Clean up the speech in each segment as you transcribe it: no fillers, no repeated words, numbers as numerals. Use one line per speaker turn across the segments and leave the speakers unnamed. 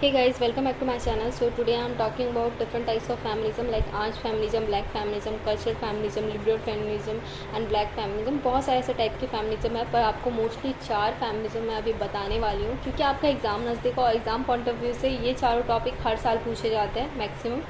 Hey guys, welcome back to my channel. So today I am talking about different types of feminism like arch feminism, black feminism, cultural feminism, liberal feminism and black feminism. बहुत सारे ऐसे type के feminism है, पर आपको mostly 4 feminism मैं अभी बताने वाली हूँ क्योंकि आपका एग्ज़ाम नज़दीक और एग्ज़ाम पॉइंट ऑफ व्यू से ये चारों टॉपिक हर साल पूछे जाते हैं मैक्सिमम।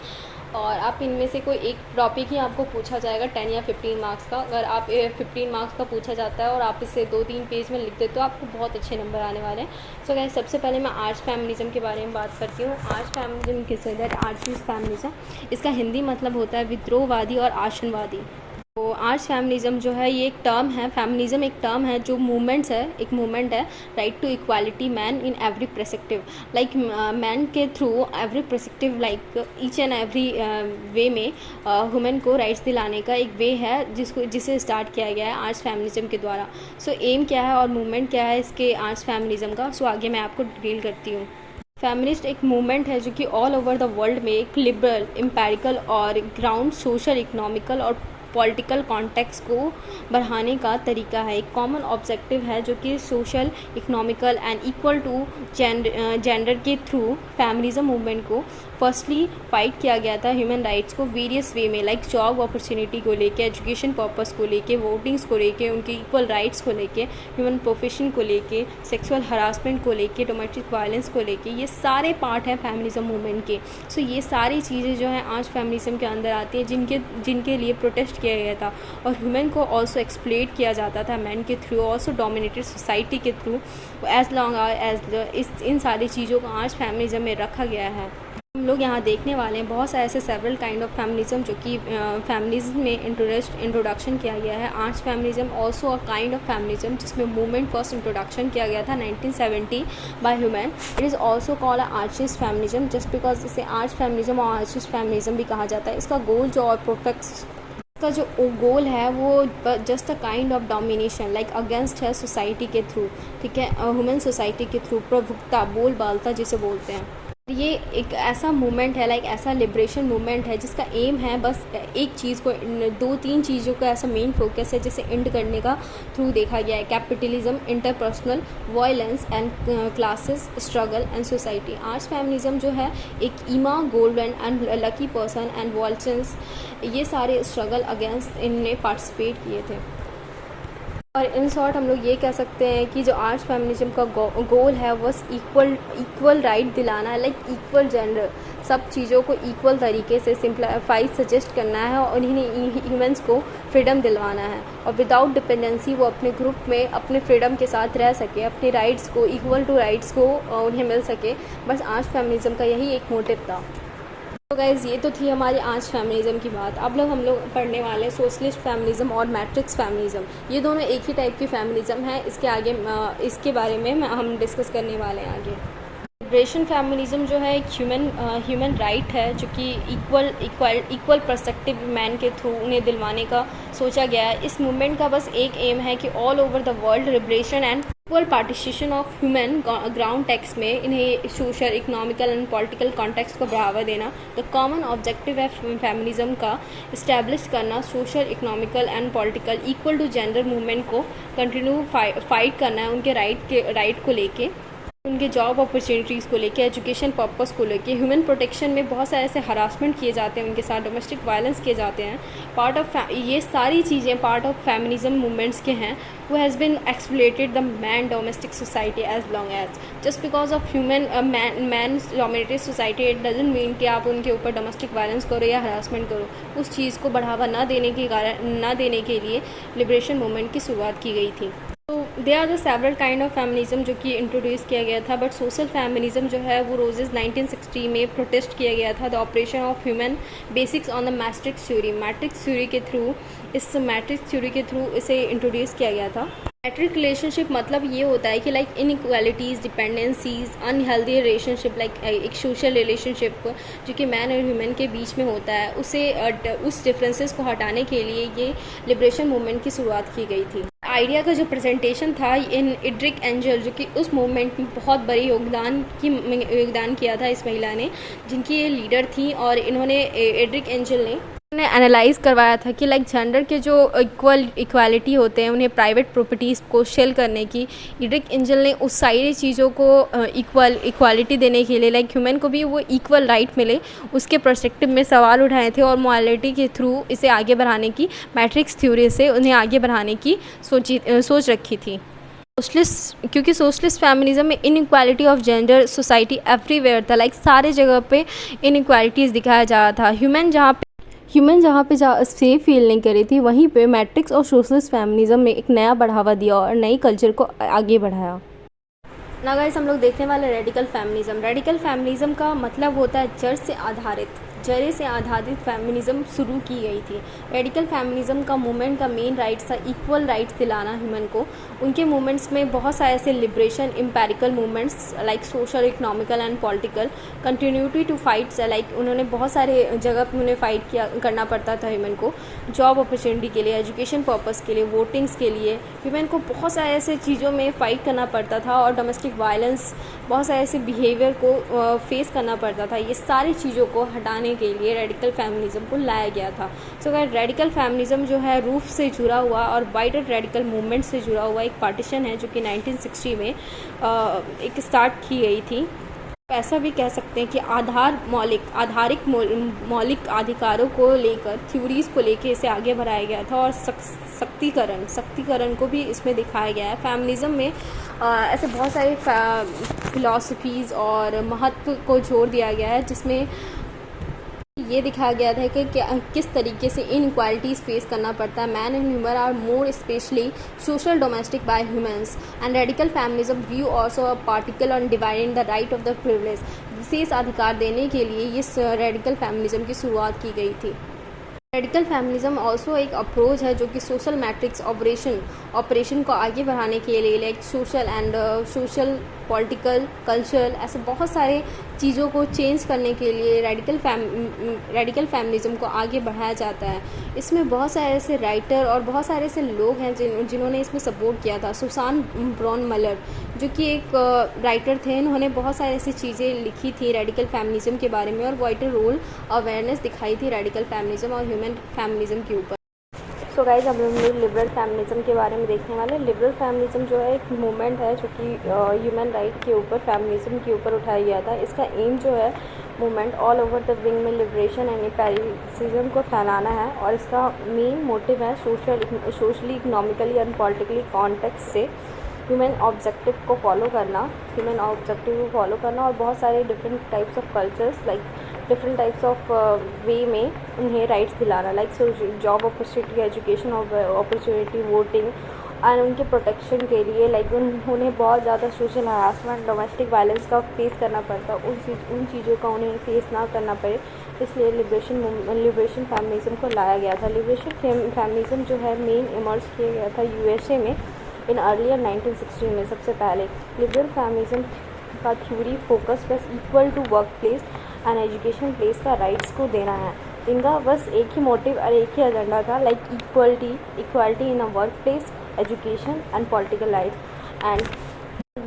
और आप इनमें से कोई एक टॉपिक ही आपको पूछा जाएगा 10 या 15 मार्क्स का। अगर आप 15 मार्क्स का पूछा जाता है और आप इसे 2-3 पेज में लिख देते हो आपको बहुत अच्छे नंबर आने वाले हैं। सो गाइस, सबसे पहले मैं आर्च फेमिनिज्म के बारे में बात करती हूँ। आर्च फेमिनिज्म किसे दैट आर्चिस्ट फेमिनिज्म, इसका हिंदी मतलब होता है विद्रोहवादी और आशनवादी। तो आर्च फेमिनिज्म जो है ये एक टर्म है, फेमिनिज्म एक टर्म है जो मूवमेंट्स है, एक मूवमेंट है right to equality man in every perspective, like man के through every perspective, like each and every way में वुमेन को राइट्स दिलाने का एक वे है जिसे स्टार्ट किया गया है आर्च फेमिनिज्म के द्वारा। सो एम क्या है और मूवमेंट क्या है इसके आर्च फेमिनिज्म का, सो आगे मैं आपको डिटेल करती हूँ। फेमिनिस्ट एक मूवमेंट है जो कि ऑल ओवर द वर्ल्ड में एक लिबरल, एम्पेरिकल और ग्राउंड सोशल, इकोनॉमिकल और पॉलिटिकल कॉन्टेक्स्ट को बढ़ाने का तरीका है। एक कॉमन ऑब्जेक्टिव है जो कि social, economical and equal to gender के थ्रू फेमिनिज्म मूवमेंट को फर्स्टली फाइट किया गया था ह्यूमन राइट्स को वेरियस वे में, लाइक जॉब अपॉर्चुनिटी को लेके, एजुकेशन पर्पस को लेके, वोटिंग्स को लेके, उनके इक्वल राइट्स को लेके, ह्यूमन प्रोफेशन को लेके, सेक्सुअल हरासमेंट को लेके, डोमेस्टिक वायलेंस को लेके, ये सारे पार्ट हैं फेमिनिज्म मूवमेंट के। सो ये सारी चीज़ें जो हैं आज फेमिनिज्म के अंदर आती हैं जिनके लिए प्रोटेस्ट किया गया था। और ह्यूमन को ऑल्सो एक्सप्लॉइट किया जाता था मैन के थ्रू, ऑल्सो डोमिनेटेड सोसाइटी के थ्रू, एज लॉन्ग एज इन सारी चीज़ों को आज फेमिनिज्म में रखा गया है। हम लोग यहाँ देखने वाले हैं बहुत सारे ऐसे सेवरल काइंड ऑफ फेमिनिज्म जो कि फेमिनिज्म में इंट्रोडक्शन किया गया है। Arch feminism also a kind of feminism जिसमें मूवमेंट फर्स्ट इंट्रोडक्शन किया गया था 1970 by human. It is also called archist feminism just because इसे आर्च फेमिनिज्म और आर्चिस्ट फेमिनिज्म भी कहा जाता है। इसका गोल जो और प्रोटेक्ट का जो गोल है वो just a kind of domination like against है सोसाइटी के थ्रू, ठीक है, ह्यूमन सोसाइटी के थ्रू, प्रभुत्ता, बोलबालता जिसे बोलते हैं। ये एक ऐसा मूवमेंट है, लाइक ऐसा लिबरेशन मूवमेंट है जिसका एम है बस एक चीज़ को, 2-3 चीज़ों का ऐसा मेन फोकस है जिसे एंड करने का थ्रू देखा गया है। Capitalism, interpersonal violence and classes struggle and society. Arch feminism जो है एक Emma Goldman and lucky person and Walsons, ये सारे स्ट्रगल अगेंस्ट इनने पार्टिसिपेट किए थे। और इन शॉर्ट हम लोग ये कह सकते हैं कि जो आर्च फेमिनिज्म का गोल है बस इक्वल राइट दिलाना है, लाइक इक्वल जेंडर, सब चीज़ों को इक्वल तरीके से सिंप्लीफाई सजेस्ट करना है और इन्हीं ह्यूमंस को फ्रीडम दिलवाना है। और विदाउट डिपेंडेंसी वो अपने ग्रुप में अपने फ्रीडम के साथ रह सके, अपने राइट्स को, इक्वल टू राइट्स को उन्हें मिल सके। बस आर्च फेमिनिज्म का यही एक मोटिव था। तो गाइज़ ये तो थी हमारी आज फेमिनिज्म की बात। अब लोग हम लोग पढ़ने वाले हैं सोशलिस्ट फेमिनिज्म और मैट्रिक्स फेमिनिज्म। ये दोनों एक ही टाइप की फेमिनिज्म है। इसके आगे इसके बारे में हम डिस्कस करने वाले हैं आगे। लिबरेशन फेमिनिज्म जो है एक ह्यूमन राइट है जो कि इक्वल पर्सपेक्टिव मैन के थ्रू उन्हें दिलवाने का सोचा गया है। इस मूवमेंट का बस एक एम है कि all over the world liberation and equal participation of human ground text में इन्हें social, economical and political context को बढ़ावा देना। द कॉमन ऑब्जेक्टिव है फेमिनिज्म का इस्टेब्लिश करना social, economical and political equal to gender movement को कंटिन्यू फाइट करना है, उनके राइट को लेके, उनके जॉब अपॉर्चुनिटीज़ को लेके, एजुकेशन पर्पस को लेके। ह्यूमन प्रोटेक्शन में बहुत सारे ऐसे हरासमेंट किए जाते हैं, उनके साथ डोमेस्टिक वायलेंस किए जाते हैं। पार्ट ऑफ ये सारी चीज़ें पार्ट ऑफ फेमिनिज्म मूवमेंट्स के हैं। who has been exploited the man domestic society as long as just because of human man dominated society it doesn't mean कि आप उनके ऊपर डोमेस्टिक वायलेंस करो या हरासमेंट करो। उस चीज़ को बढ़ावा ना देने के लिए लिबरेशन मूवमेंट की शुरुआत की गई थी। तो they are the several kind of feminism जो कि इंट्रोड्यूस किया गया था। बट सोशल फेमिनिज्म जो है वो रोजेस 1960 में प्रोटेस्ट किया गया था। The operation of human basics on the matrix theory के थ्रू, इस मैट्रिक्स थ्योरी के थ्रू इसे इंट्रोड्यूस किया गया था। मैट्रिक रिलेशनशिप मतलब ये होता है कि like inequalities, dependencies, unhealthy relationship, like एक सोशल रिलेशनशिप जो कि मैन और ह्यूमन के बीच में होता है, उस डिफरेंसेस को हटाने के लिए ये लिबरेशन मूवमेंट की शुरुआत की गई थी। आइडिया का जो प्रेजेंटेशन था इन एड्रिक एंजल जो कि उस मूवमेंट में बहुत बड़ी योगदान किया था इस महिला ने, जिनकी ये लीडर थी। और इन्होंने एड्रिक एंजल ने ने एनालाइज़ करवाया था कि लाइक जेंडर के जो इक्वालिटी होते हैं, उन्हें प्राइवेट प्रॉपर्टीज़ को शेल करने की, इड्रिक एंजल ने उस सारी चीज़ों को इक्वालिटी देने के लिए लाइक ह्यूमन को भी वो इक्वल राइट मिले, उसके पर्सपेक्टिव में सवाल उठाए थे और मोरालिटी के थ्रू इसे आगे बढ़ाने की, मैट्रिक्स थ्योरी से उन्हें आगे बढ़ाने की सोच रखी थी। सोशलिस्ट, क्योंकि सोशलिस्ट फेमिनिज्म में inequality of gender society everywhere था, लाइक सारे जगह पे इनइक्वालिटीज़ दिखाया जा रहा था। ह्यूमन जहाँ पे सेफ फील नहीं कर रही थी, वहीं पे मैट्रिक्स और सोशलिस्ट फेमिनिज्म ने एक नया बढ़ावा दिया और नई कल्चर को आगे बढ़ाया। ना गाइस, हम लोग देखने वाले रेडिकल फेमिनिज्म। रेडिकल फेमिनिज्म का मतलब होता है जड़े से आधारित फेमिनिज्म शुरू की गई थी। रेडिकल फेमिनिज्म का मूवमेंट का मेन राइट्स था इक्वल राइट्स दिलाना ह्यूमन को। उनके मूवमेंट्स में बहुत सारे ऐसे liberation empirical movements like social, economical and political, continuity two fights, like उन्होंने बहुत सारे जगह पर उन्हें फाइट करना पड़ता था ह्यूमन को, जॉब अपॉर्चुनिटी के लिए, एजुकेशन पर्पज़ के लिए, वोटिंग्स के लिए ह्यूमन को बहुत सारे ऐसे चीज़ों में फ़ाइट करना पड़ता था और डोमेस्टिक वायलेंस, बहुत सारे ऐसे बिहेवियर को फेस करना पड़ता था। ये सारी चीज़ों को हटाने के लिए रेडिकल फेमिनिज्म को लाया गया था। सो रेडिकल फेमिनिज्म जो है रूफ से जुड़ा हुआ और वाइडर रेडिकल मूवमेंट से जुड़ा हुआ एक पार्टीशन है, जो कि 1960 में एक स्टार्ट की गई थी। ऐसा भी कह सकते हैं कि मौलिक अधिकारों को लेकर, थ्योरीज़ को लेकर इसे आगे बढ़ाया गया था और शक्तिकरण को भी इसमें दिखाया गया है। फेमिनिज्म में ऐसे बहुत सारे फिलॉसफीज़ और महत्व को जोड़ दिया गया है, जिसमें ये दिखाया गया था कि किस तरीके से इनइक्वालिटीज़ फेस करना पड़ता है। Man and human are more specially social domestic by humans and radical feminism view also a particle on dividing the right of the privilege. विशेष अधिकार देने के लिए इस रेडिकल फेमिनिज्म की शुरुआत की गई थी। रेडिकल फेमिनिज्म ऑल्सो एक अप्रोच है जो कि सोशल मैट्रिक्स ऑपरेशन को आगे बढ़ाने के लिए, लाइक सोशल पॉलिटिकल, कल्चरल, ऐसे बहुत सारे चीज़ों को चेंज करने के लिए रेडिकल फेमिनिज्म को आगे बढ़ाया जाता है। इसमें बहुत सारे ऐसे राइटर और बहुत सारे ऐसे लोग हैं जिन्होंने इसमें सपोर्ट किया था। सुसान ब्रॉन मलर, जो कि एक राइटर थे, इन्होंने बहुत सारी ऐसी चीज़ें लिखी थी रेडिकल फेमिनिज्म के बारे में और वाइटर रोल अवेयरनेस दिखाई थी रेडिकल फेमिनिज्म और ह्यूमन फेमिनिज्म के ऊपर। सो गाइज, अब हम लोग लिबरल फेमिनिज्म के बारे में देखने वाले। लिबरल फेमिनिज्म जो है एक मूवमेंट है जो कि ह्यूमन राइट के ऊपर, फेमिनिज्म के ऊपर उठाया गया था। इसका एम जो है movement all over the wing में लिबरेशन एंड एम्पेरिसिज्म को फैलाना है और इसका मेन मोटिव है socially, economically and politically context से ह्यूमन ऑब्जेक्टिव को फॉलो करना और बहुत सारे different types of cultures, like different types of वे में उन्हें राइट्स दिलाना, like job opportunity, education opportunity, voting and उनके प्रोटेक्शन के लिए, लाइक उन्हें बहुत ज़्यादा सोशल हरासमेंट, डोमेस्टिक वायलेंस का फेस करना पड़ता, उन चीज़ों का उन्हें फेस ना करना पड़े, इसलिए लिबरेशन फेमिनिज्म को लाया गया था। लिबरेशन फेमिनिज्म जो है मेन इमर्ज किया गया था यूएसए में इन अर्लियर 1960 में। सबसे पहले लिबरल फेमिनिज्म का थ्योरी फोकस बस equal to workplace and education place का राइट्स को देना है। इनका बस एक ही मोटिव और एक ही एजेंडा था, like equality in a work place, education and political rights. And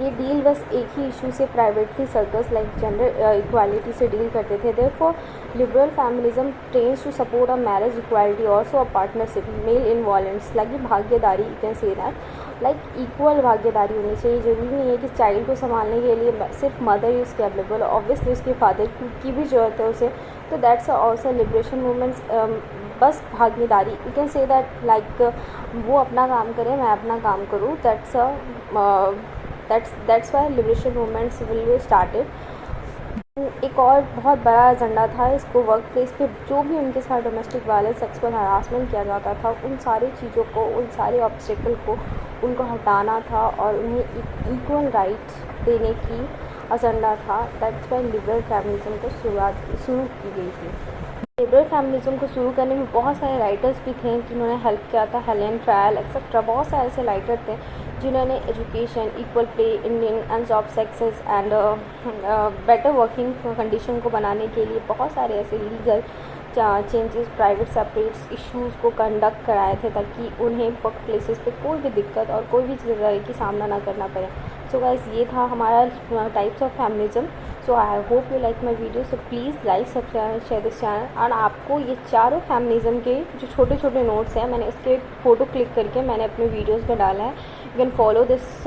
ये डील बस एक ही इशू से privately circles like gender equality से डील करते थे। Therefore liberal feminism tends to support a marriage equality, also a partnership, male involvements, like भागीदारी, you can say that, like equal भागीदारी होनी चाहिए। ज़रूरी नहीं है कि चाइल्ड को संभालने के लिए सिर्फ मदर ही उसके अवेलेबल, ऑब्वियसली उसके फादर की भी ज़रूरत है उसे। तो दैट्स ऑल्सो लिबरेशन मूवमेंट्स, बस भागीदारी, you can say that, like वो अपना काम करे, मैं अपना काम करूँ, that's why liberation movements will be started। एक और बहुत बड़ा एजेंडा था इसको, वर्क प्लेस पे जो भी उनके साथ डोमेस्टिक वायलेंस, सेक्सुअल हरासमेंट किया जाता था, उन सारी चीज़ों को, उन सारे ऑब्स्टेकल को उनको हटाना था और उन्हें इक्वल राइट्स देने की एजेंडा था। दैट्स वाई लिबरल फेमिनिज्म को शुरू की गई थी। लिबरल फेमिनिज्म को शुरू करने में बहुत सारे राइटर्स भी थे जिन्होंने हेल्प किया था, हेलेन ट्रायल एक्सेट्रा, बहुत सारे ऐसे राइटर थे जिन्होंने education, equal pay, Indian and job sexes and better working condition को बनाने के लिए बहुत सारे ऐसे legal changes, private separates issues को कंडक्ट कराए थे ताकि उन्हें वर्क प्लेसेस पे कोई भी दिक्कत और कोई भी तरह की सामना ना करना पड़े। सो गाइस ये था हमारा types of feminism. So I hope you like my video. So please like subscribe share this channel. और आपको ये चारों फेमिनिज्म के जो छोटे छोटे नोट्स हैं, मैंने इसके फ़ोटो क्लिक करके मैंने अपने वीडियोज़ में डाला है। You can follow this